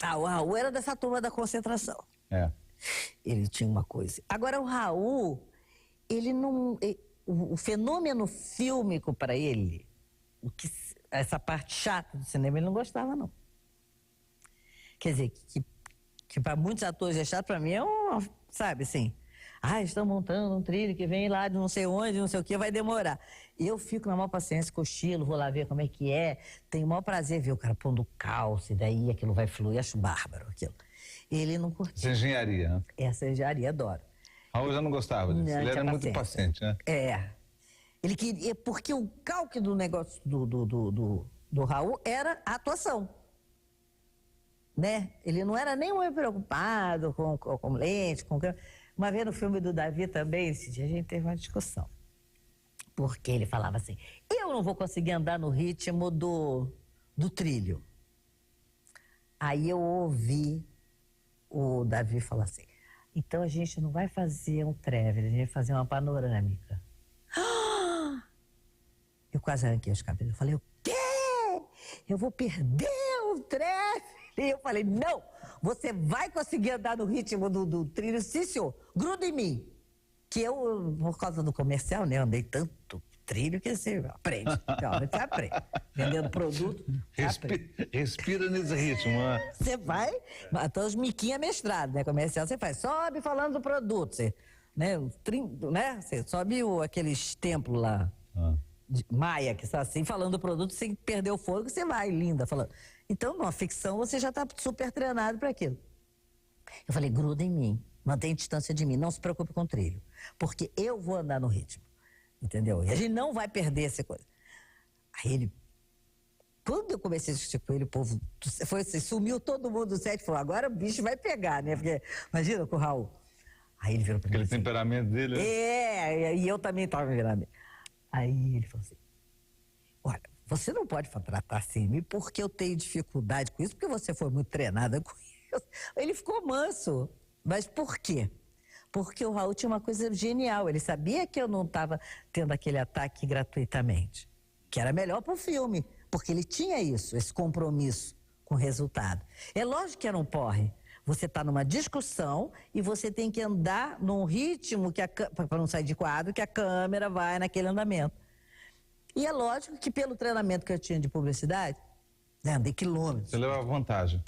O Raul era dessa turma da concentração. Ele tinha uma coisa. Agora, o Raul, ele não... O fenômeno fílmico para ele, essa parte chata do cinema, ele não gostava, não. Quer dizer, que para muitos atores é chato, para mim é sabe, assim... estão montando um trilho que vem lá de não sei onde, não sei o que, vai demorar. Eu fico na maior paciência, cochilo, vou lá ver como é que é. Tenho o maior prazer ver o cara pondo calça, e daí aquilo vai fluir, acho bárbaro aquilo. Ele não curtia. Essa engenharia, né? Essa engenharia, adoro. Raul já não gostava disso, ele era muito paciente, né? Ele queria, porque o calque do negócio do Raul era a atuação. Né? Ele não era nem muito preocupado com lente, com... Uma vez no filme do Davi também, esse dia a gente teve uma discussão. Porque ele falava assim, eu não vou conseguir andar no ritmo do trilho. Aí eu ouvi o Davi falar assim, então a gente não vai fazer um traveler, a gente vai fazer uma panorâmica. Eu quase arranquei os cabelos. Eu falei, o quê? Eu vou perder o traveler? E eu falei, não, você vai conseguir andar no ritmo do trilho, sim, senhor, gruda em mim. Que eu, por causa do comercial, né, andei tanto trilho que você aprende. Você aprende. Vendendo produto, respira nesse ritmo, né? Você vai, até os miquinha mestrado, né, comercial, você faz, sobe falando do produto, você, né, você sobe aqueles templos lá, de Maia, que está assim, falando do produto, sem perder o fôlego, você vai, linda, falando. Então, numa ficção, você já está super treinado para aquilo. Eu falei, gruda em mim, mantém distância de mim, não se preocupe com o trilho, porque eu vou andar no ritmo, entendeu? E a gente não vai perder essa coisa. Aí ele, quando eu comecei a discutir com ele, o povo, foi assim, sumiu todo mundo do set e falou, agora o bicho vai pegar, né? Porque, imagina com o Raul. Aí ele virou para mim. Aquele temperamento dele, né? E eu também estava me virando. Aí ele falou assim, olha, você não pode tratar assim porque eu tenho dificuldade com isso, porque você foi muito treinada com isso. Ele ficou manso. Mas por quê? Porque o Raul tinha uma coisa genial. Ele sabia que eu não estava tendo aquele ataque gratuitamente. Que era melhor para o filme. Porque ele tinha isso, esse compromisso com o resultado. É lógico que era um porre. Você está numa discussão e você tem que andar num ritmo para não sair de quadro, que a câmera vai naquele andamento. E é lógico que pelo treinamento que eu tinha de publicidade, né, andei quilômetros. Você leva vantagem.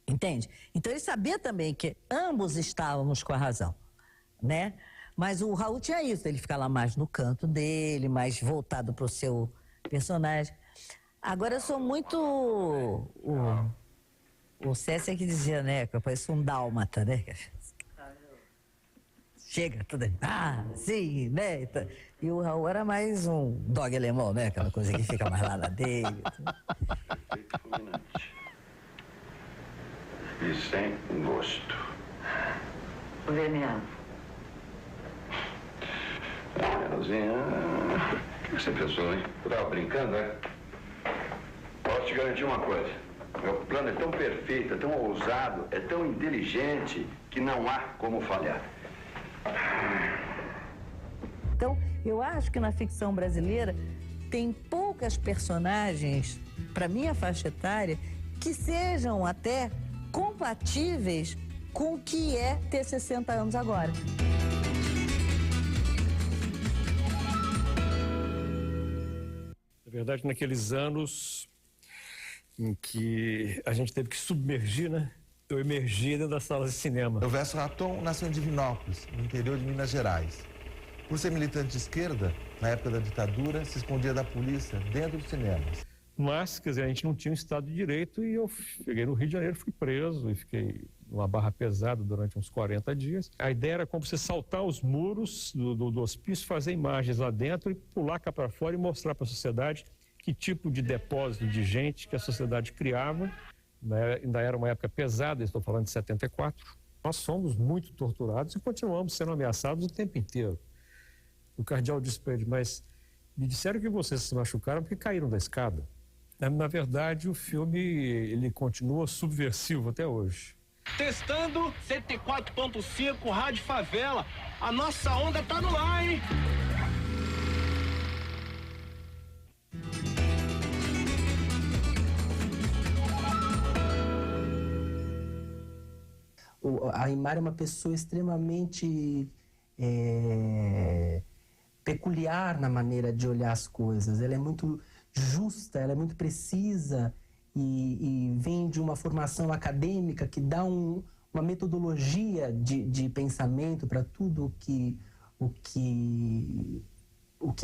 Entende? Então ele sabia também que ambos estávamos com a razão, né? Mas o Raul tinha isso, ele fica lá mais no canto dele, mais voltado para o seu personagem. Agora eu sou muito... O César que dizia, né? Que eu pareço um dálmata, né? Chega, tudo sim, né? E o Raul era mais um dog alemão, né? Aquela coisa que fica mais lá na dele. E sem gosto. Veneno. Venenozinha. O que você pensou, hein? Eu tava brincando, é? Posso te garantir uma coisa. Meu plano é tão perfeito, é tão ousado, é tão inteligente que não há como falhar. Então, eu acho que na ficção brasileira tem poucas personagens, para minha faixa etária, que sejam até compatíveis com o que é ter 60 anos agora. Na verdade, naqueles anos em que a gente teve que submergir, né? Eu emergi dentro das salas de cinema. Elvésio Raton nasceu em Divinópolis, no interior de Minas Gerais. Por ser militante de esquerda, na época da ditadura, se escondia da polícia dentro dos cinemas. Mas, quer dizer, a gente não tinha um Estado de Direito e eu cheguei no Rio de Janeiro, fui preso e fiquei numa barra pesada durante uns 40 dias. A ideia era como você saltar os muros do hospício, fazer imagens lá dentro e pular cá para fora e mostrar para a sociedade que tipo de depósito de gente que a sociedade criava. Ainda era uma época pesada, estou falando de 74. Nós somos muito torturados e continuamos sendo ameaçados o tempo inteiro. O cardeal disse para ele, mas me disseram que vocês se machucaram porque caíram da escada. Na verdade, o filme ele continua subversivo até hoje. Testando 104.5 Rádio Favela. A nossa onda tá no ar, hein? A Aymar é uma pessoa extremamente peculiar na maneira de olhar as coisas. Ela é muito justa, ela é muito precisa e vem de uma formação acadêmica que dá uma metodologia de pensamento para tudo o que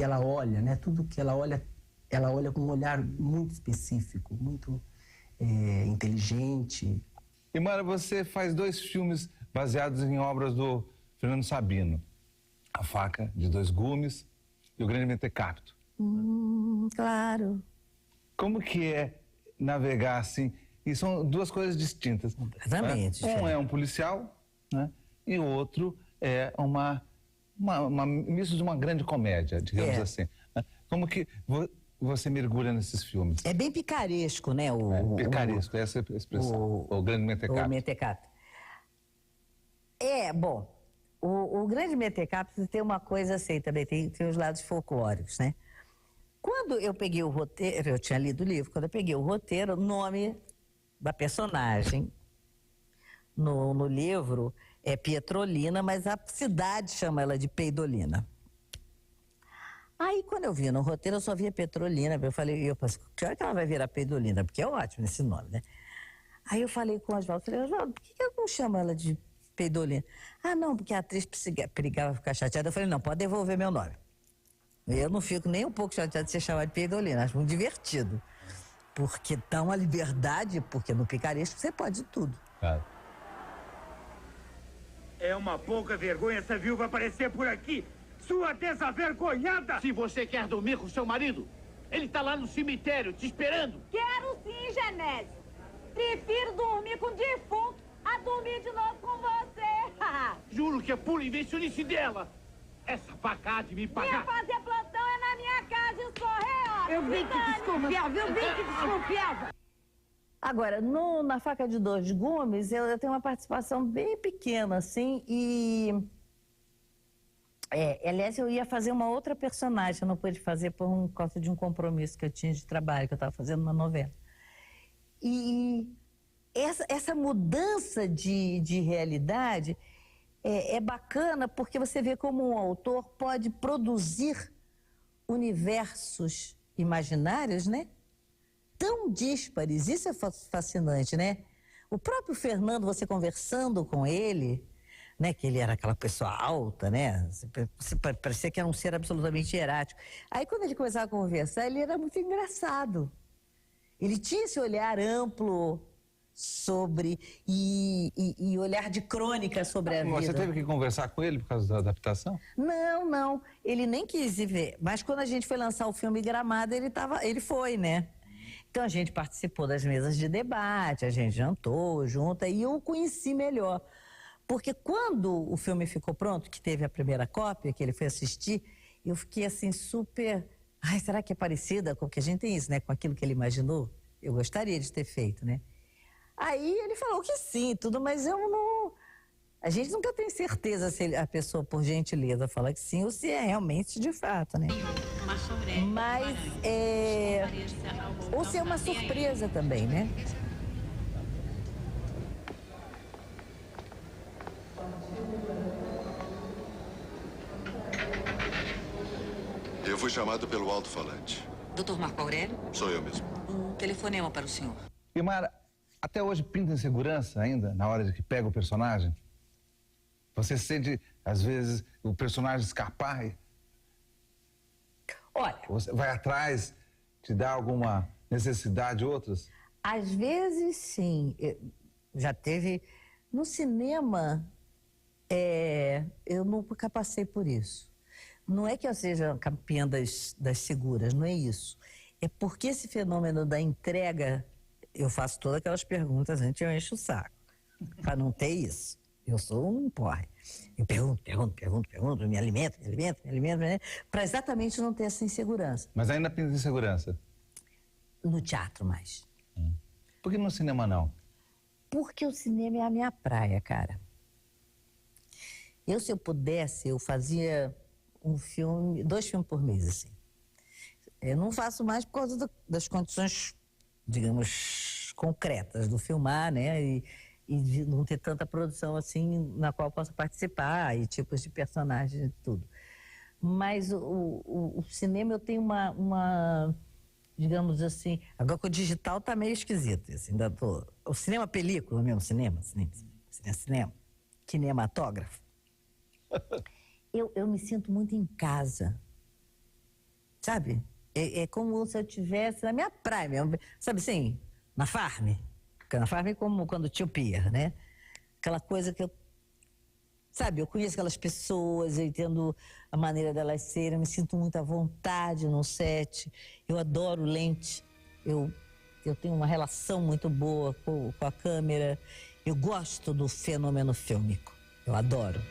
ela olha, né? Tudo que ela olha com um olhar muito específico, muito inteligente. E Mara, você faz 2 filmes baseados em obras do Fernando Sabino. A Faca de Dois Gumes e O Grande Mentecapto. Claro. Como que é navegar assim? E são 2 coisas distintas. Completamente. Um é um policial, né? E o outro é uma misto de uma grande comédia, digamos assim. Como que você mergulha nesses filmes? É bem picaresco, né? Picaresco, essa é a expressão. O Grande Mentecapto. O Mentecapto. Bom, o Grande Mentecapto tem uma coisa assim também, tem os lados folclóricos, né? Quando eu peguei o roteiro, eu tinha lido o livro, quando eu peguei o roteiro, o nome da personagem no livro é Pietrolina, mas a cidade chama ela de Peidolina. Aí, quando eu vi no roteiro, eu só via Petrolina. Eu falei, que hora que ela vai virar Peidolina? Porque é ótimo esse nome, né? Aí eu falei com o Oswaldo, Oswaldo, por que eu não chamo ela de Peidolina? Ah, não, porque a atriz perigava ficar chateada. Eu falei, não, pode devolver meu nome. Eu não fico nem um pouco chateada de ser chamada de Peidolina, acho muito divertido. Porque dá uma liberdade, porque no picaresco você pode tudo. É uma pouca vergonha essa viúva aparecer por aqui. Sua desavergonhada! Se você quer dormir com seu marido, ele tá lá no cemitério te esperando. Quero sim, Genésio. Prefiro dormir com o defunto a dormir de novo com você. Juro que é pura invencionice dela. Essa vaca há de me pagar. Ia fazer plantão é na minha casa e sou real. Eu vi que desconfiava, eu vi que desconfiava. Agora, na Faca de Dois Gumes, eu tenho uma participação bem pequena, assim, e... aliás, eu ia fazer uma outra personagem, eu não pude fazer por causa de um compromisso que eu tinha de trabalho, que eu estava fazendo uma novela. E essa mudança de realidade é bacana porque você vê como um autor pode produzir universos imaginários, né? Tão díspares, isso é fascinante, né? O próprio Fernando, você conversando com ele, né, que ele era aquela pessoa alta, né, parecia que era um ser absolutamente hierático. Aí quando ele começava a conversar, ele era muito engraçado. Ele tinha esse olhar amplo sobre e olhar de crônica sobre a vida. Você teve que conversar com ele por causa da adaptação? Não. Ele nem quis ir ver. Mas quando a gente foi lançar o filme Gramado, ele foi, né? Então a gente participou das mesas de debate, a gente jantou junto e eu o conheci melhor. Porque quando o filme ficou pronto, que teve a primeira cópia, que ele foi assistir, eu fiquei assim super... Ai, será que é parecida com o que a gente tem isso, né? Com aquilo que ele imaginou? Eu gostaria de ter feito, né? Aí ele falou que sim, tudo, mas eu não... A gente nunca tem certeza se a pessoa, por gentileza, fala que sim ou se é realmente de fato, né? Mas ou se é uma surpresa também, né? Eu fui chamado pelo alto-falante. Doutor Marco Aurélio? Sou eu mesmo. Um telefonema para o senhor. Guimara, até hoje pinta insegurança ainda na hora de que pega o personagem? Você sente, às vezes, o personagem escapar? Olha... Você vai atrás, te dá alguma necessidade, outras? Às vezes, sim. Já teve... No cinema, eu nunca passei por isso. Não é que eu seja campeã das seguras, não é isso. É porque esse fenômeno da entrega, eu faço todas aquelas perguntas antes, eu encho o saco, para não ter isso. Eu sou um porre. Eu pergunto, me alimento, para exatamente não ter essa insegurança. Mas ainda pinta insegurança? No teatro mais. Por que no cinema não? Porque o cinema é a minha praia, cara. Se eu pudesse, eu fazia 2 filmes por mês, assim. Eu não faço mais por causa das condições, digamos, concretas do filmar, né? E de não ter tanta produção assim na qual eu possa participar e tipos de personagens e tudo. Mas o cinema eu tenho uma digamos assim, agora com o digital tá meio esquisito. Assim, o cinema película mesmo, cinema, kinematógrafo. Eu me sinto muito em casa, sabe? É como se eu estivesse na minha praia mesmo, sabe assim, na farm. Na farm é como quando tinha o pier, né? Aquela coisa que eu conheço aquelas pessoas, eu entendo a maneira delas serem, eu me sinto muito à vontade no set, eu adoro lente, eu tenho uma relação muito boa com a câmera, eu gosto do fenômeno fílmico, eu adoro.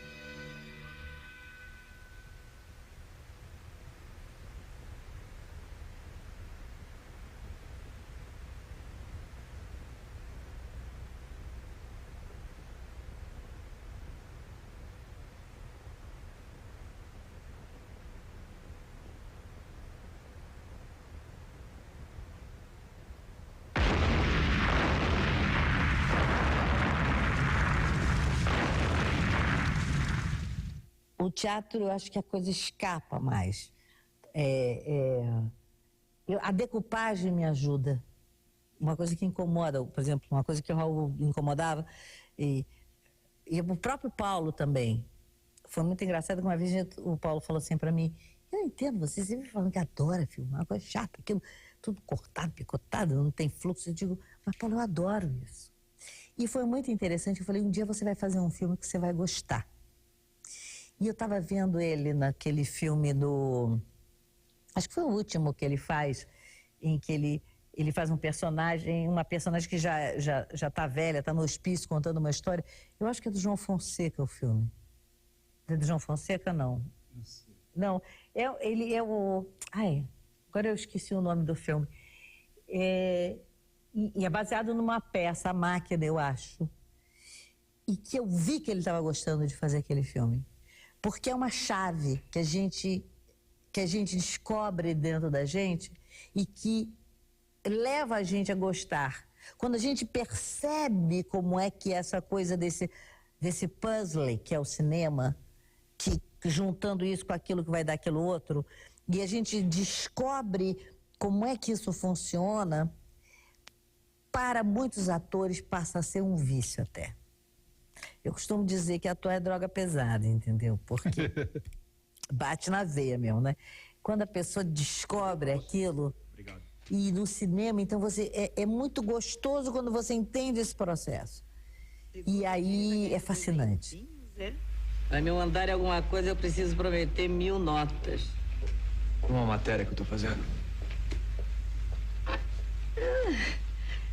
O teatro, eu acho que a coisa escapa mais. A decupagem me ajuda. Uma coisa que incomoda, por exemplo, uma coisa que o Raul incomodava, e o próprio Paulo também. Foi muito engraçado que uma vez o Paulo falou assim para mim, eu entendo, você sempre falando que adora filmar, uma coisa chata, aquilo tudo cortado, picotado, não tem fluxo. Eu digo, mas Paulo, eu adoro isso. E foi muito interessante, eu falei, um dia você vai fazer um filme que você vai gostar. E eu estava vendo ele naquele filme acho que foi o último que ele faz, em que ele faz uma personagem que já está velha, está no hospício contando uma história. Eu acho que é do João Fonseca o filme. É do João Fonseca, não. Não, ele é o... Ai, agora eu esqueci o nome do filme. E é baseado numa peça, A Máquina, eu acho. E que eu vi que ele estava gostando de fazer aquele filme. Porque é uma chave que a gente descobre dentro da gente e que leva a gente a gostar. Quando a gente percebe como é que essa coisa desse puzzle que é o cinema, que juntando isso com aquilo que vai dar aquilo outro, e a gente descobre como é que isso funciona, para muitos atores passa a ser um vício até. Eu costumo dizer que atuar é droga pesada, entendeu? Porque bate na veia mesmo, né? Quando a pessoa descobre aquilo, e no cinema, então é muito gostoso quando você entende esse processo. E aí é fascinante. Para me mandar alguma coisa, eu preciso prometer 1000 notas. Uma matéria que eu tô fazendo.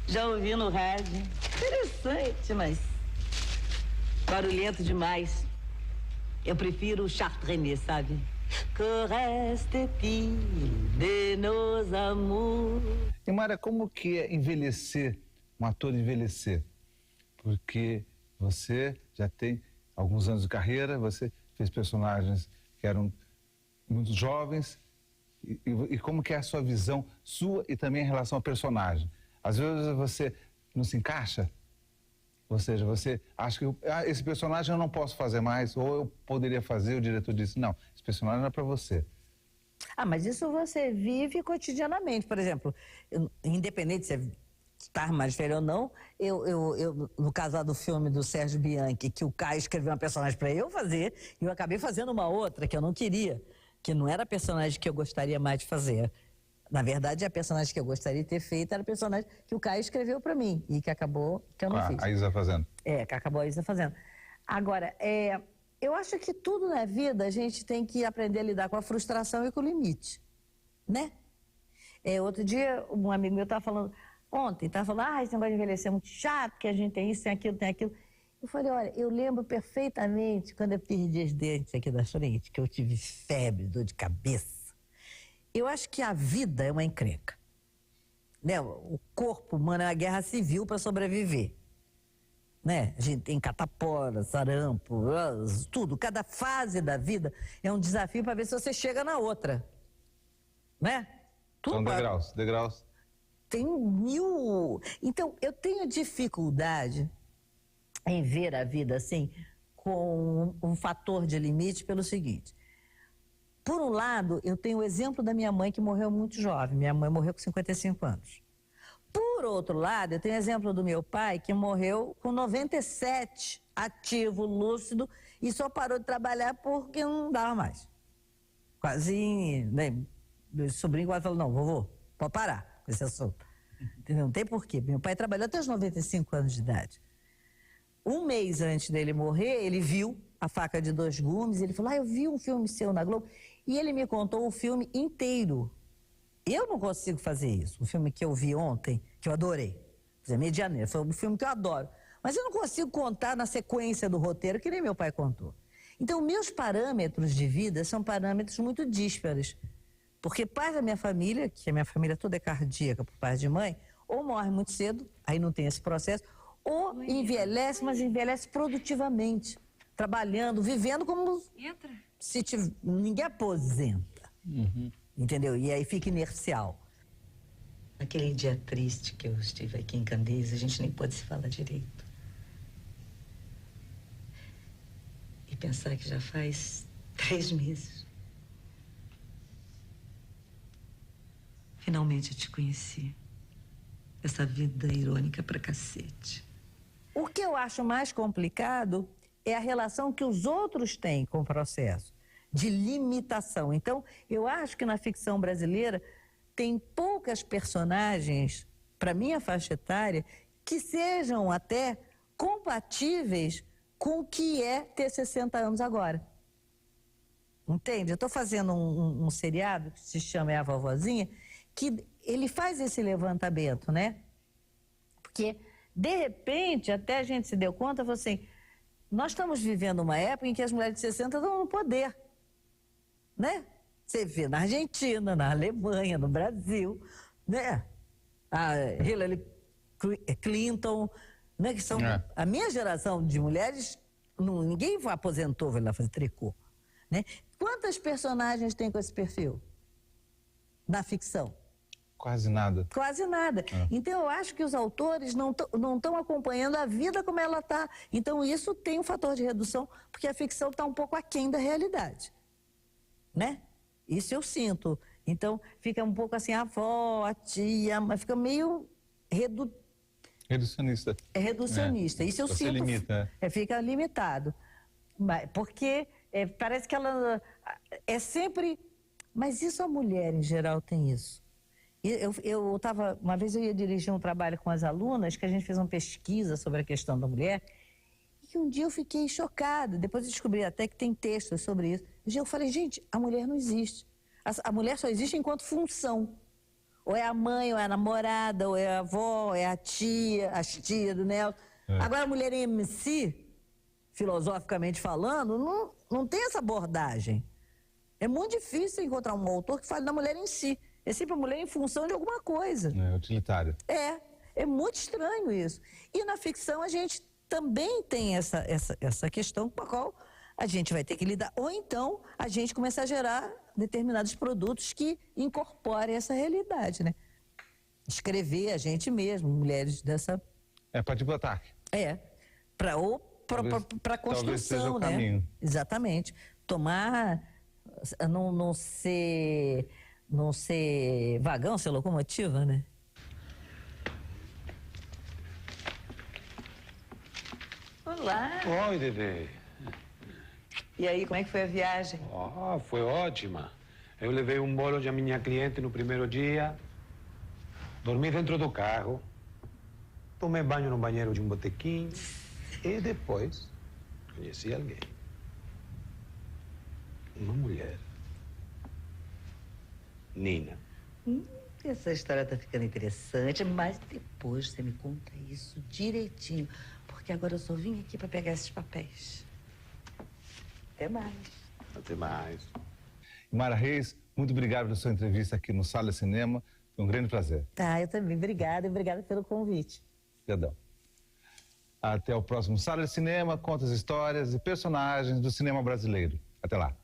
Já ouvi no rádio. Interessante, mas barulhento demais. Eu prefiro o Chartreux, sabe? Que reste-t-il de nos amours? E Mara, como que é envelhecer, um ator envelhecer? Porque você já tem alguns anos de carreira, você fez personagens que eram muito jovens, e como que é a sua visão, sua e também em relação ao personagem? Às vezes você não se encaixa, ou seja, você acha que esse personagem eu não posso fazer mais, ou eu poderia fazer, o diretor disse, não, esse personagem não é para você. Ah, mas isso você vive cotidianamente. Por exemplo, independente se você estar mais velho ou não, eu no caso lá do filme do Sérgio Bianchi, que o Caio escreveu uma personagem para eu fazer, e eu acabei fazendo uma outra que eu não queria, que não era a personagem que eu gostaria mais de fazer. Na verdade, a personagem que eu gostaria de ter feito era a personagem que o Caio escreveu para mim e que acabou que eu não fiz. A Isa fazendo. Que acabou a Isa fazendo. Agora, eu acho que tudo na vida a gente tem que aprender a lidar com a frustração e com o limite, né? Outro dia, um amigo meu estava falando, ontem, estava falando, esse negócio de envelhecer é muito chato, que a gente tem isso, tem aquilo, tem aquilo. Eu falei, olha, eu lembro perfeitamente quando eu perdi os dentes aqui da frente, que eu tive febre, dor de cabeça. Eu acho que a vida é uma encrenca, né? O corpo humano é uma guerra civil para sobreviver, né? A gente tem catapora, sarampo, tudo. Cada fase da vida é um desafio para ver se você chega na outra, né? São degraus. Tem 1000... Então, eu tenho dificuldade em ver a vida assim, com um fator de limite pelo seguinte. Por um lado, eu tenho o exemplo da minha mãe, que morreu muito jovem. Minha mãe morreu com 55 anos. Por outro lado, eu tenho o exemplo do meu pai, que morreu com 97, ativo, lúcido, e só parou de trabalhar porque não dava mais. Quase, né, meu sobrinho quase falou, não, vovô, pode parar com esse assunto. Entendeu? Não tem porquê. Meu pai trabalhou até os 95 anos de idade. Um mês antes dele morrer, ele viu A Faca de Dois Gumes, ele falou, eu vi um filme seu na Globo, e ele me contou o filme inteiro. Eu não consigo fazer isso. O filme que eu vi ontem, que eu adorei, Medianeira, foi um filme que eu adoro, mas eu não consigo contar na sequência do roteiro, que nem meu pai contou. Então, meus parâmetros de vida são parâmetros muito díspares, porque pais da minha família, que a minha família toda é cardíaca por parte de mãe, ou morre muito cedo, aí não tem esse processo, ou envelhece, mas envelhece produtivamente, trabalhando, vivendo como se ninguém aposenta, entendeu? E aí fica inercial. Aquele dia triste que eu estive aqui em Candeias, a gente nem pôde se falar direito. E pensar que já faz 3 meses. Finalmente eu te conheci. Essa vida irônica pra cacete. O que eu acho mais complicado é a relação que os outros têm com o processo de limitação. Então, eu acho que na ficção brasileira tem poucas personagens, para minha faixa etária, que sejam até compatíveis com o que é ter 60 anos agora. Entende? Eu estou fazendo um seriado que se chama A Vovozinha, que ele faz esse levantamento, né? Porque, de repente, até a gente se deu conta, falou assim, nós estamos vivendo uma época em que as mulheres de 60 estão no poder, né? Você vê na Argentina, na Alemanha, no Brasil, né? A Hillary Clinton, né? Que são a minha geração de mulheres, ninguém aposentou, vai lá fazer tricô, né? Quantas personagens tem com esse perfil na ficção? Quase nada. Quase nada. Então, eu acho que os autores não estão acompanhando a vida como ela está. Então, isso tem um fator de redução, porque a ficção está um pouco aquém da realidade, né? Isso eu sinto. Então, fica um pouco assim, a avó, a tia, mas fica meio Reducionista. É reducionista. Isso eu Você sinto. limita. Fica limitado. Porque parece que ela é sempre... Mas isso a mulher, em geral, tem isso. Uma vez eu ia dirigir um trabalho com as alunas, que a gente fez uma pesquisa sobre a questão da mulher, e um dia eu fiquei chocada. Depois eu descobri até que tem textos sobre isso. Um dia eu falei, gente, a mulher não existe. A mulher só existe enquanto função. Ou é a mãe, ou é a namorada, ou é a avó, ou é a tia, as tias do Nelson. Agora, a mulher em si, filosoficamente falando, não tem essa abordagem. É muito difícil encontrar um autor que fale da mulher em si. É sempre a mulher em função de alguma coisa. É utilitário. É muito estranho isso. E na ficção a gente também tem essa questão com a qual a gente vai ter que lidar. Ou então a gente começa a gerar determinados produtos que incorporem essa realidade, né? Escrever a gente mesmo, mulheres dessa... Partir para o ataque. Para a construção, talvez seja o né? Caminho. Exatamente. Tomar... Não ser vagão, ser locomotiva, né? Olá. Oi, Dede. E aí, como é que foi a viagem? Foi ótima. Eu levei um bolo de minha cliente no primeiro dia, dormi dentro do carro, tomei banho no banheiro de um botequim e depois conheci alguém. Uma mulher. Nina. Essa história tá ficando interessante, mas depois você me conta isso direitinho, porque agora eu só vim aqui para pegar esses papéis. Até mais. Até mais. Mara Reis, muito obrigado pela sua entrevista aqui no Sala Cinema. Foi um grande prazer. Eu também. Obrigada pelo convite. Obrigadão. Até o próximo Sala de Cinema, conta as histórias e personagens do cinema brasileiro. Até lá.